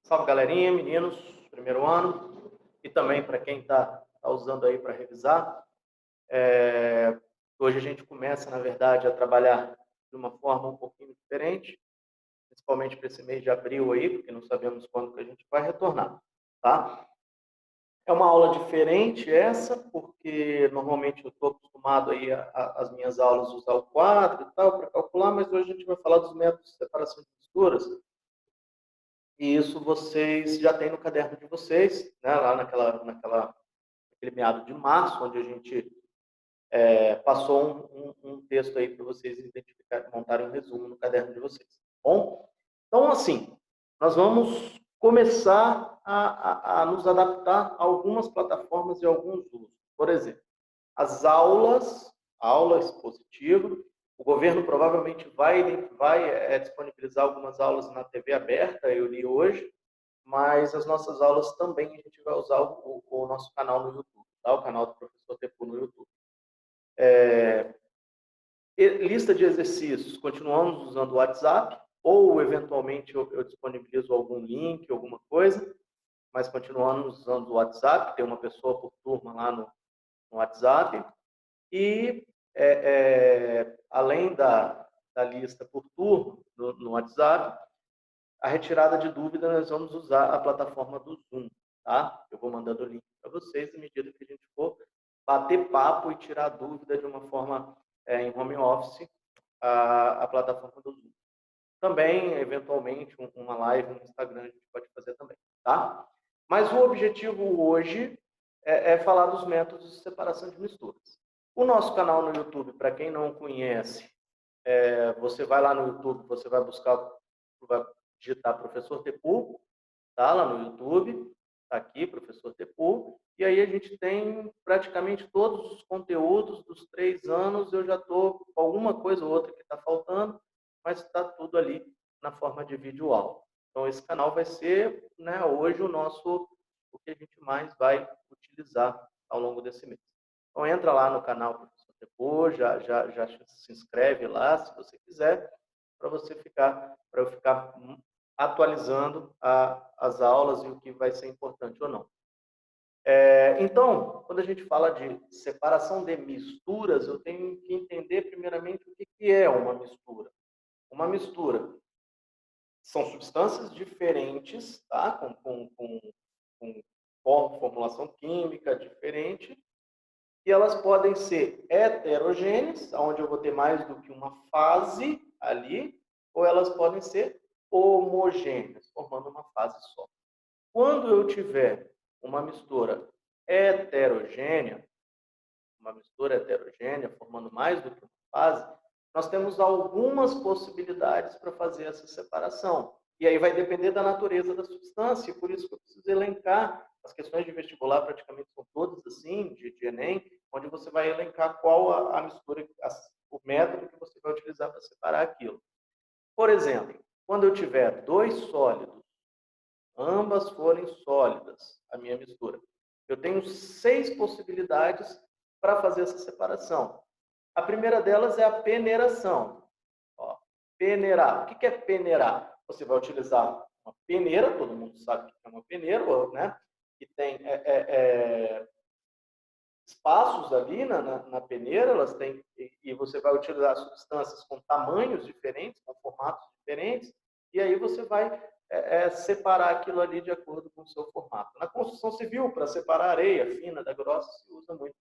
Salve, galerinha, meninos, primeiro ano, e também para quem está usando aí para revisar. Hoje a gente começa, na verdade, a trabalhar de uma forma um pouquinho diferente, principalmente para esse mês de abril aí, porque não sabemos quando que a gente vai retornar, tá? É uma aula diferente essa, porque normalmente eu estou acostumado aí as minhas aulas usar o quadro e tal para calcular, mas hoje a gente vai falar dos métodos de separação de misturas. E isso vocês já têm no caderno de vocês, né? Lá naquele meado de março, onde a gente passou um texto aí para vocês identificarem, montarem um resumo no caderno de vocês. Bom? Então, assim, nós vamos começar a nos adaptar a algumas plataformas e alguns usos. Por exemplo, as aula expositiva. O governo provavelmente vai disponibilizar algumas aulas na TV aberta, eu li hoje, mas as nossas aulas também a gente vai usar o nosso canal no YouTube, tá? O canal do Professor Tepu no YouTube. Lista de exercícios, continuamos usando o WhatsApp, ou eventualmente eu disponibilizo algum link, alguma coisa, mas continuamos usando o WhatsApp, tem uma pessoa por turma lá no WhatsApp. E, além da lista por turma no WhatsApp, a retirada de dúvida nós vamos usar a plataforma do Zoom, tá? Eu vou mandando o link para vocês, à medida que a gente for bater papo e tirar dúvida de uma forma em home office, a plataforma do Zoom. Também, eventualmente, uma live no Instagram a gente pode fazer também, tá? Mas o objetivo hoje é falar dos métodos de separação de misturas. O nosso canal no YouTube, para quem não conhece, você vai lá no YouTube, você vai digitar Professor Tepu, tá? Lá no YouTube, tá aqui, Professor Tepu, e aí a gente tem praticamente todos os conteúdos dos 3 anos, eu já estou com alguma coisa ou outra que está faltando, mas está tudo ali na forma de vídeo aula. Então esse canal vai ser, né, hoje o que a gente mais vai utilizar ao longo desse mês. Então entra lá no canal Professor Tepu, já se inscreve lá, se você quiser, para eu ficar atualizando as aulas e o que vai ser importante ou não. Então, quando a gente fala de separação de misturas, eu tenho que entender primeiramente o que é uma mistura. Uma mistura são substâncias diferentes, tá? Com formulação química diferente, e elas podem ser heterogêneas, onde eu vou ter mais do que uma fase ali, ou elas podem ser homogêneas, formando uma fase só. Quando eu tiver uma mistura heterogênea, formando mais do que uma fase, nós temos algumas possibilidades para fazer essa separação. E aí vai depender da natureza da substância, por isso que eu preciso elencar. As questões de vestibular praticamente são todas assim, de Enem, onde você vai elencar qual a mistura, o método que você vai utilizar para separar aquilo. Por exemplo, quando eu tiver 2 sólidos, ambas forem sólidas, a minha mistura, eu tenho 6 possibilidades para fazer essa separação. A primeira delas é a peneiração. Ó, peneirar. O que é peneirar? Você vai utilizar uma peneira, todo mundo sabe o que é uma peneira, né? Que tem espaços ali na peneira, elas têm, e você vai utilizar substâncias com tamanhos diferentes, com formatos diferentes, e aí você vai separar aquilo ali de acordo com o seu formato. Na construção civil, para separar a areia fina da grossa, se usa muito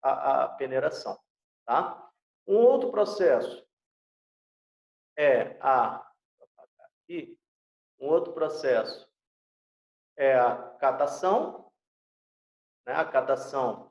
a peneiração. Tá? Um outro processo um outro processo é a catação, né? A catação,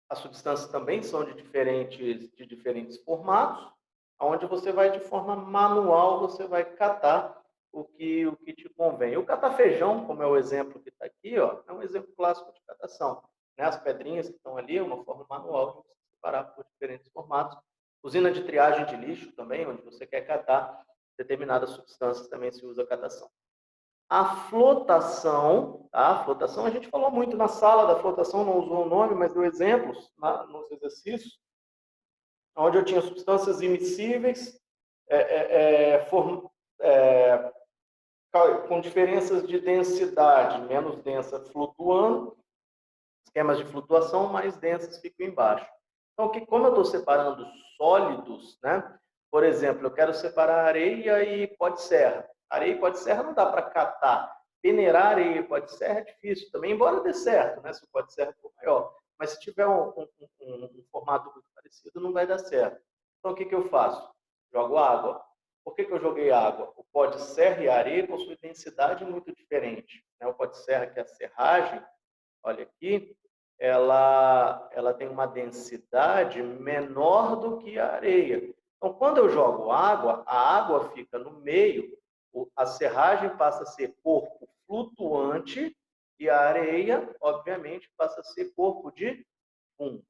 as substâncias também são de diferentes formatos, onde você vai de forma manual, você vai catar o que te convém. O catar feijão, como é o exemplo que está aqui, ó, é um exemplo clássico de catação. Né? As pedrinhas que estão ali é uma forma manual de você separar por diferentes formatos. Usina de triagem de lixo também, onde você quer catar determinadas substâncias, também se usa catação. A flotação, tá? A flotação, a gente falou muito na sala da flotação, não usou o nome, mas deu exemplos nos exercícios, onde eu tinha substâncias immiscíveis com diferenças de densidade menos densa flutuando, esquemas de flutuação mais densas ficam embaixo. Então, como eu estou separando sólidos, né? Por exemplo, eu quero separar areia e pó de serra. Areia e pó de serra não dá para catar. Peneirar areia e pó de serra é difícil também, embora dê certo, né? Se o pó de serra for maior. Mas se tiver um formato muito parecido, não vai dar certo. Então, o que eu faço? Jogo água. Por que eu joguei água? O pó de serra e a areia possuem densidade muito diferente. Né? O pó de serra, que é a serragem, olha aqui, ela tem uma densidade menor do que a areia. Então, quando eu jogo água, a água fica no meio, a serragem passa a ser corpo flutuante e a areia, obviamente, passa a ser corpo de fundo.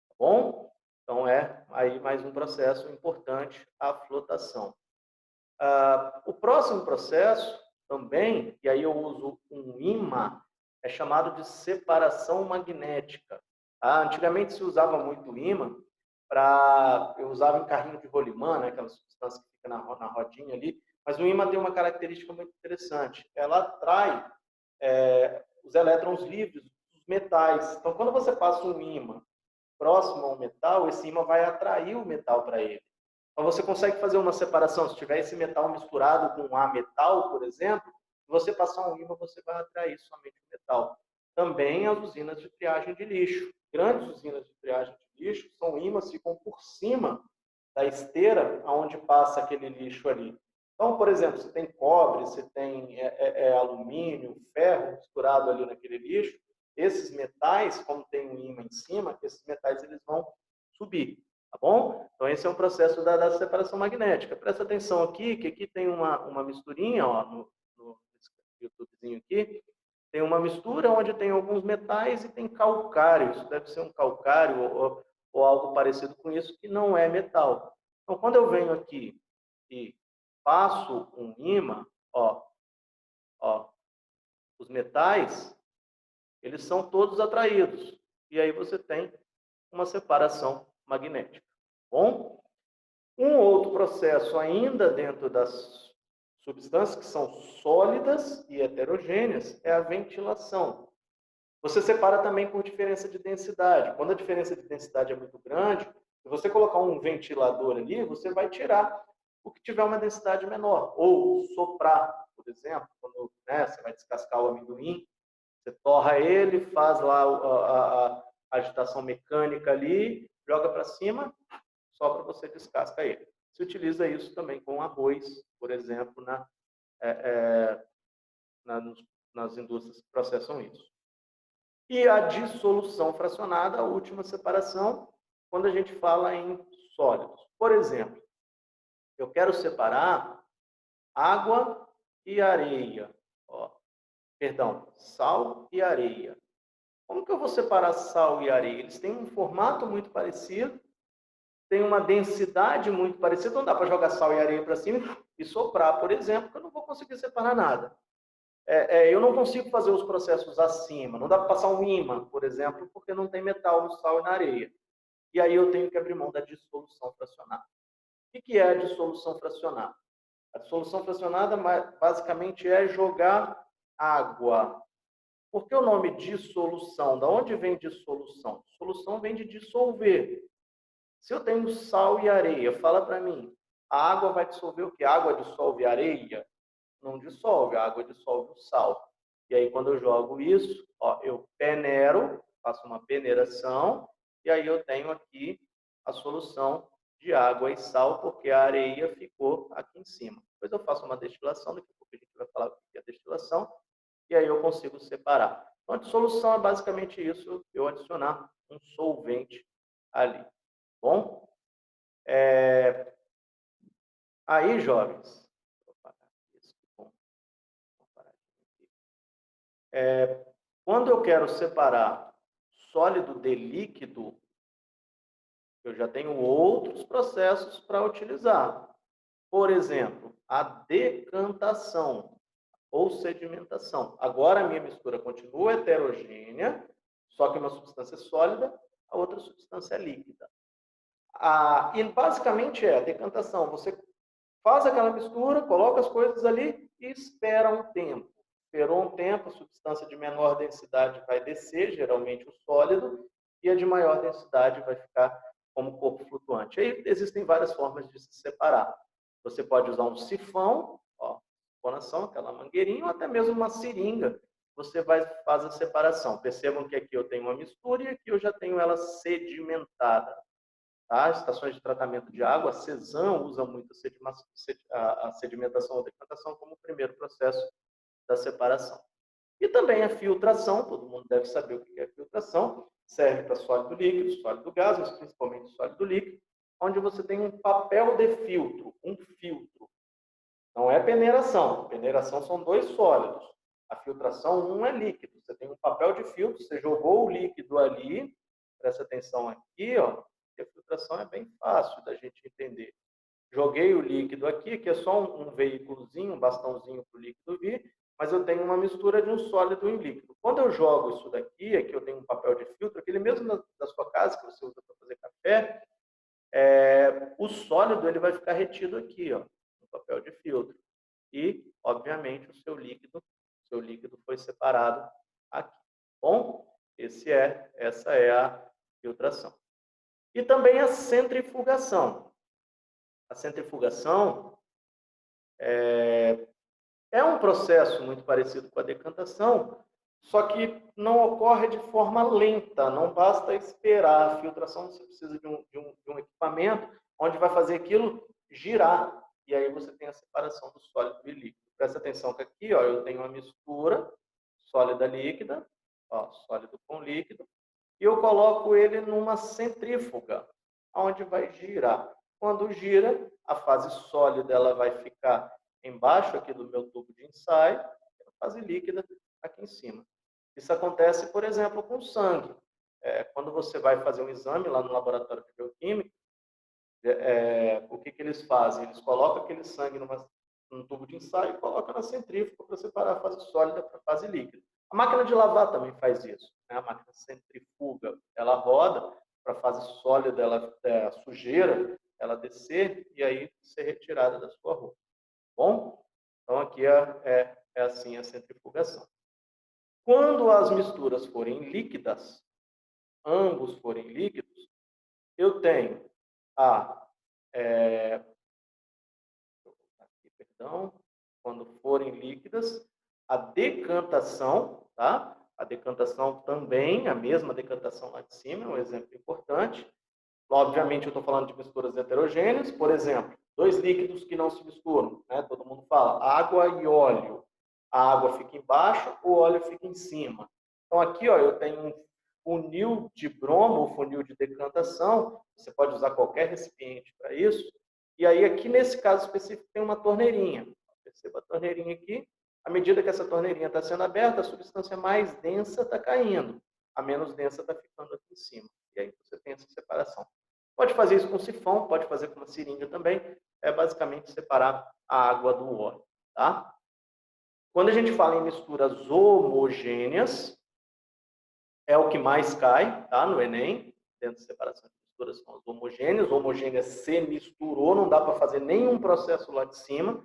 Tá bom? Então, é aí mais um processo importante, a flotação. O próximo processo também, e aí eu uso um ímã, é chamado de separação magnética. Antigamente se usava muito ímã, eu usava em carrinho de rolimã, né, aquela substância que fica na rodinha ali, mas o ímã tem uma característica muito interessante. Ela atrai os elétrons livres dos metais. Então, quando você passa um ímã próximo ao metal, esse ímã vai atrair o metal para ele. Então, você consegue fazer uma separação. Se tiver esse metal misturado com um metal, por exemplo, se você passar um ímã, você vai atrair somente o metal. Também as usinas de triagem de lixo. Grandes usinas de triagem de lixo são ímãs que ficam por cima da esteira onde passa aquele lixo ali. Então, por exemplo, se tem cobre, se tem alumínio, ferro misturado ali naquele lixo, esses metais, como tem um ímã em cima, esses metais eles vão subir. Tá bom? Então, esse é um processo da separação magnética. Presta atenção aqui, que aqui tem uma misturinha, ó, no YouTubezinho aqui, tem uma mistura onde tem alguns metais e tem calcário. Isso deve ser um calcário ou algo parecido com isso, que não é metal. Então, quando eu venho aqui e passo um ímã, ó, os metais, eles são todos atraídos. E aí você tem uma separação magnética. Bom? Um outro processo ainda dentro das substâncias que são sólidas e heterogêneas é a ventilação. Você separa também por diferença de densidade. Quando a diferença de densidade é muito grande, se você colocar um ventilador ali, você vai tirar o que tiver uma densidade menor. Ou soprar, por exemplo, quando você vai descascar o amendoim, você torra ele, faz lá a agitação mecânica ali, joga para cima, só para você descasca ele. Se utiliza isso também com arroz, por exemplo, nas indústrias que processam isso. E a dissolução fracionada, a última separação, quando a gente fala em sólidos. Por exemplo, eu quero separar água e areia. Perdão, sal e areia. Como que eu vou separar sal e areia? Eles têm um formato muito parecido, tem uma densidade muito parecida, não dá para jogar sal e areia para cima e soprar, por exemplo, que eu não vou conseguir separar nada. Eu não consigo fazer os processos acima, não dá para passar um ímã, por exemplo, porque não tem metal no sal e na areia. E aí eu tenho que abrir mão da dissolução fracionada. O que é a dissolução fracionada? A dissolução fracionada basicamente é jogar água. Por que o nome dissolução? Da onde vem dissolução? Dissolução vem de dissolver. Se eu tenho sal e areia, fala para mim, a água vai dissolver o quê? A água dissolve areia? Não dissolve, a água dissolve o sal. E aí, quando eu jogo isso, eu peneiro, faço uma peneiração, e aí eu tenho aqui a solução de água e sal, porque a areia ficou aqui em cima. Depois eu faço uma destilação, daqui a pouco a gente vai falar o que é destilação, e aí eu consigo separar. Então, a dissolução é basicamente isso, eu adicionar um solvente ali. Bom? Aí, jovens, quando eu quero separar sólido de líquido, eu já tenho outros processos para utilizar. Por exemplo, a decantação ou sedimentação. Agora a minha mistura continua heterogênea, só que uma substância é sólida, a outra substância é líquida. E basicamente a decantação. Você faz aquela mistura, coloca as coisas ali e espera um tempo. Esperou um tempo, a substância de menor densidade vai descer, geralmente o sólido, e a de maior densidade vai ficar como corpo flutuante. Aí existem várias formas de se separar. Você pode usar um sifão, ó, sifonação, aquela mangueirinha, ou até mesmo uma seringa. Você faz a separação. Percebam que aqui eu tenho uma mistura e aqui eu já tenho ela sedimentada. Tá? Estações de tratamento de água, a CESAM usa muito a sedimentação ou decantação como o primeiro processo da separação. E também a filtração, todo mundo deve saber o que é filtração, serve para sólido líquido, sólido gás, mas principalmente sólido líquido, onde você tem um papel de filtro, um filtro. Não é peneiração. Peneiração são dois sólidos. A filtração, um é líquido. Você tem um papel de filtro, você jogou o líquido ali, presta atenção aqui, ó, que a filtração é bem fácil da gente entender. Joguei o líquido aqui, que é só um veículozinho, um bastãozinho para o líquido vir, mas eu tenho uma mistura de um sólido em líquido. Quando eu jogo isso daqui, aqui eu tenho um papel de filtro, aquele mesmo da sua casa que você usa para fazer café, o sólido ele vai ficar retido aqui, ó, no papel de filtro. E, obviamente, o seu líquido foi separado aqui. Bom, essa é a filtração. E também a centrifugação. A centrifugação é um processo muito parecido com a decantação, só que não ocorre de forma lenta, não basta esperar. A filtração você precisa de um equipamento onde vai fazer aquilo girar, e aí você tem a separação do sólido e líquido. Presta atenção que aqui ó, eu tenho uma mistura sólida líquida, ó, sólido com líquido, e eu coloco ele numa centrífuga, onde vai girar. Quando gira, a fase sólida ela vai ficar embaixo aqui do meu tubo de ensaio, a fase líquida aqui em cima. Isso acontece, por exemplo, com sangue. Quando você vai fazer um exame lá no laboratório de bioquímica, o que eles fazem? Eles colocam aquele sangue num tubo de ensaio e colocam na centrífuga para separar a fase sólida para a fase líquida. A máquina de lavar também faz isso. Né? A máquina centrifuga, ela roda para a fase sólida, a sujeira, ela descer e aí ser retirada da sua roupa. Bom? Então, aqui é assim a centrifugação. Quando as misturas forem líquidas, ambos forem líquidos, eu tenho quando forem líquidas, a decantação, tá? A decantação também, a mesma decantação lá de cima, é um exemplo importante. Obviamente, eu estou falando de misturas heterogêneas, por exemplo, dois líquidos que não se misturam, né? Todo mundo fala água e óleo. A água fica embaixo, o óleo fica em cima. Então, aqui ó, eu tenho um funil de bromo, funil de decantação, você pode usar qualquer recipiente para isso. E aí, aqui nesse caso específico, tem uma torneirinha. Perceba a torneirinha aqui. À medida que essa torneirinha está sendo aberta, a substância mais densa está caindo, a menos densa está ficando aqui em cima. E aí você tem essa separação. Pode fazer isso com sifão, pode fazer com uma seringa também. É basicamente separar a água do óleo. Tá? Quando a gente fala em misturas homogêneas, é o que mais cai, tá? No Enem, dentro de separação de misturas são as homogêneas. Homogênea se misturou, não dá para fazer nenhum processo lá de cima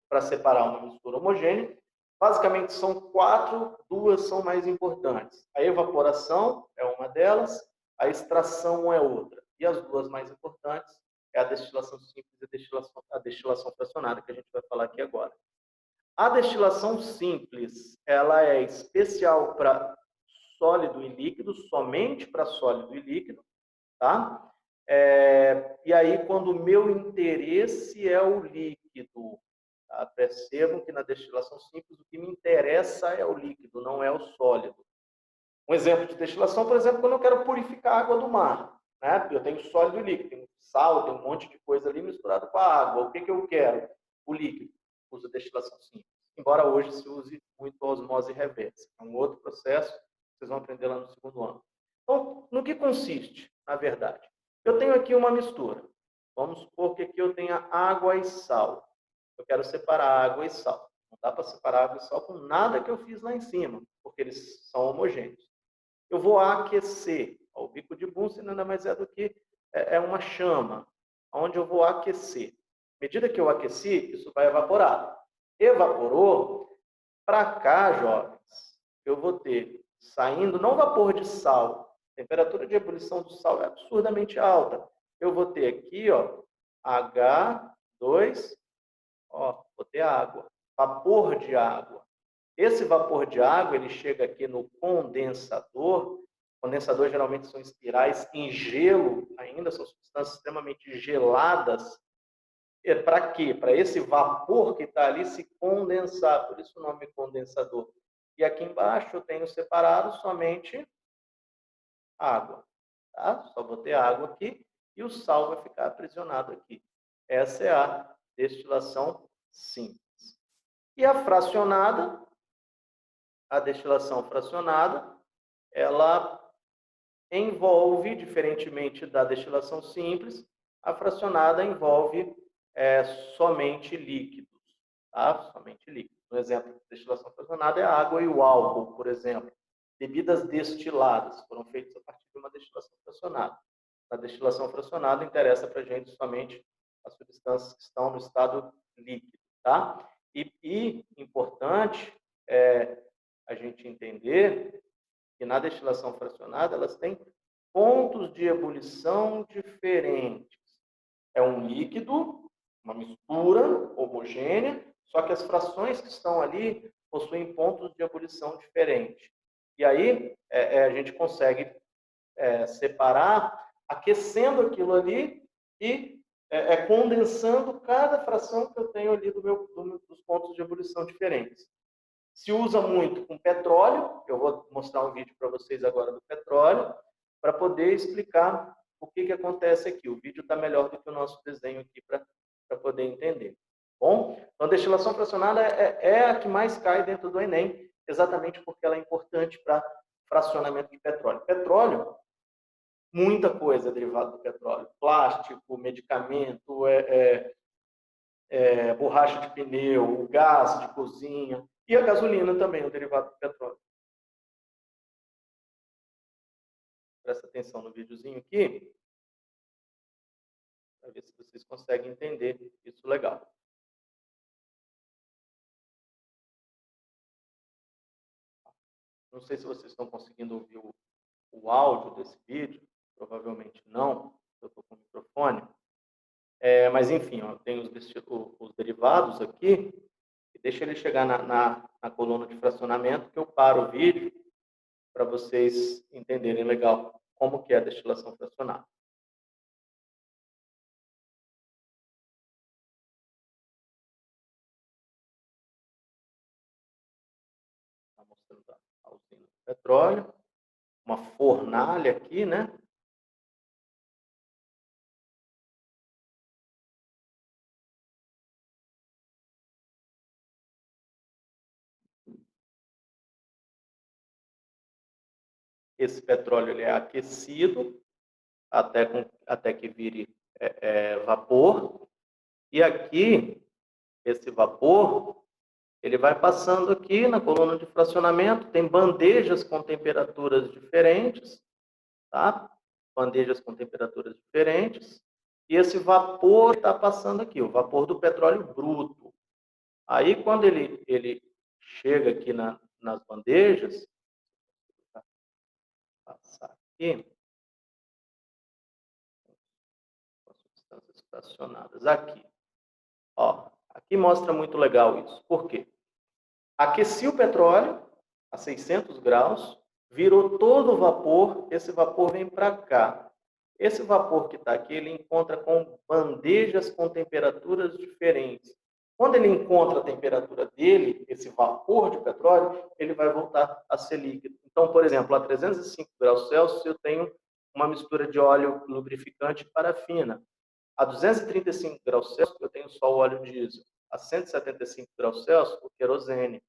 para separar uma mistura homogênea. Basicamente são 4, 2 são mais importantes. A evaporação é uma delas, a extração é outra. E as duas mais importantes é a destilação simples e a destilação fracionada, que a gente vai falar aqui agora. A destilação simples, ela é especial para sólido e líquido, somente para sólido e líquido, tá? E aí, quando o meu interesse é o líquido, tá? Percebam que na destilação simples o que me interessa é o líquido, não é o sólido. Um exemplo de destilação, por exemplo, quando eu quero purificar a água do mar, né? Eu tenho sólido e líquido, tenho sal, tem um monte de coisa ali misturado com a água. O que eu quero? O líquido. Uso destilação simples. Embora hoje se use muito a osmose reversa. É um outro processo, vocês vão aprender lá no segundo ano. Então, no que consiste, na verdade? Eu tenho aqui uma mistura. Vamos supor que aqui eu tenha água e sal. Eu quero separar água e sal. Não dá para separar água e sal com nada que eu fiz lá em cima, porque eles são homogêneos. Eu vou aquecer. O bico de Bunsen nada mais é do que uma chama, onde eu vou aquecer. medida que eu aqueci, isso vai evaporar. Evaporou, para cá, jovens, eu vou ter saindo, não vapor de sal, a temperatura de ebulição do sal é absurdamente alta. Eu vou ter aqui, ó, H2, ó, vou ter água, vapor de água. Esse vapor de água, ele chega aqui no condensador. Condensadores geralmente são espirais em gelo, ainda são substâncias extremamente geladas. Para quê? Para esse vapor que está ali se condensar, por isso o nome condensador. E aqui embaixo eu tenho separado somente água, tá? Só vou ter água aqui e o sal vai ficar aprisionado aqui. Essa é a destilação simples. E a fracionada, a destilação fracionada, ela envolve, diferentemente da destilação simples, a fracionada envolve somente líquidos, tá? Somente líquidos. Um exemplo de destilação fracionada é a água e o álcool, por exemplo. Bebidas destiladas foram feitas a partir de uma destilação fracionada. Na destilação fracionada, interessa para a gente somente as substâncias que estão no estado líquido, tá? E importante a gente entender que na destilação fracionada elas têm pontos de ebulição diferentes. É um líquido, uma mistura homogênea, só que as frações que estão ali possuem pontos de ebulição diferentes. E aí a gente consegue separar, aquecendo aquilo ali e condensando cada fração que eu tenho ali dos pontos de ebulição diferentes. Se usa muito com petróleo, eu vou mostrar um vídeo para vocês agora do petróleo, para poder explicar o que acontece aqui. O vídeo está melhor do que o nosso desenho aqui para poder entender. Bom, então a destilação fracionada é a que mais cai dentro do Enem, exatamente porque ela é importante para fracionamento de petróleo. Petróleo, muita coisa derivada do petróleo. Plástico, medicamento, borracha de pneu, gás de cozinha e a gasolina também, o derivado do petróleo. Presta atenção no videozinho aqui, para ver se vocês conseguem entender isso legal. Não sei se vocês estão conseguindo ouvir o áudio desse vídeo, provavelmente não, eu estou com o microfone. Mas enfim, ó, tem os derivados aqui, e deixa ele chegar na coluna de fracionamento, que eu paro o vídeo para vocês entenderem legal como que é a destilação fracionada. Está mostrando a usina de petróleo, uma fornalha aqui, né? Esse petróleo ele é aquecido até que vire vapor. E aqui, esse vapor, ele vai passando aqui na coluna de fracionamento. Tem bandejas com temperaturas diferentes, tá? Bandejas com temperaturas diferentes. E esse vapor está passando aqui, o vapor do petróleo bruto. Aí, quando ele chega aqui nas bandejas, passar aqui, as substâncias fracionadas aqui. Ó, aqui mostra muito legal isso. Por quê? Aqueci o petróleo a 600 graus, virou todo o vapor, esse vapor vem para cá. Esse vapor que está aqui, ele encontra com bandejas com temperaturas diferentes. Quando ele encontra a temperatura dele, esse vapor de petróleo, ele vai voltar a ser líquido. Então, por exemplo, a 305 graus Celsius, eu tenho uma mistura de óleo lubrificante e parafina. A 235 graus Celsius, eu tenho só o óleo diesel. A 175 graus Celsius, o querosene.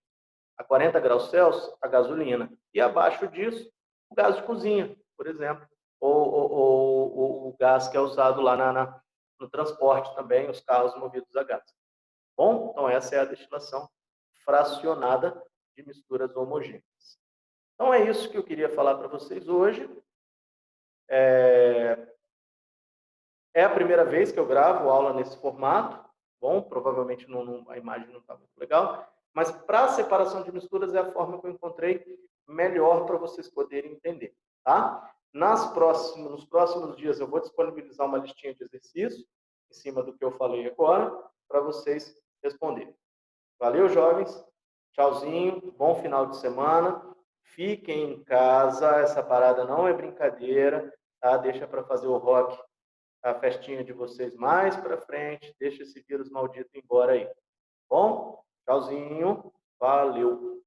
A 40 graus Celsius, a gasolina. E abaixo disso, o gás de cozinha, por exemplo. Ou o gás que é usado lá no transporte também, os carros movidos a gás. Bom, então essa é a destilação fracionada de misturas homogêneas. Então é isso que eu queria falar para vocês hoje. É a primeira vez que eu gravo aula nesse formato. bom? Provavelmente a imagem não está muito legal, mas para separação de misturas é a forma que eu encontrei melhor para vocês poderem entender, tá? Nos próximos dias eu vou disponibilizar uma listinha de exercícios em cima do que eu falei agora para vocês responderem. Valeu, jovens. Tchauzinho, bom final de semana. Fiquem em casa, essa parada não é brincadeira, tá? Deixa para fazer o rock, a festinha de vocês mais para frente, deixa esse vírus maldito embora aí. Bom? Tchauzinho. Valeu.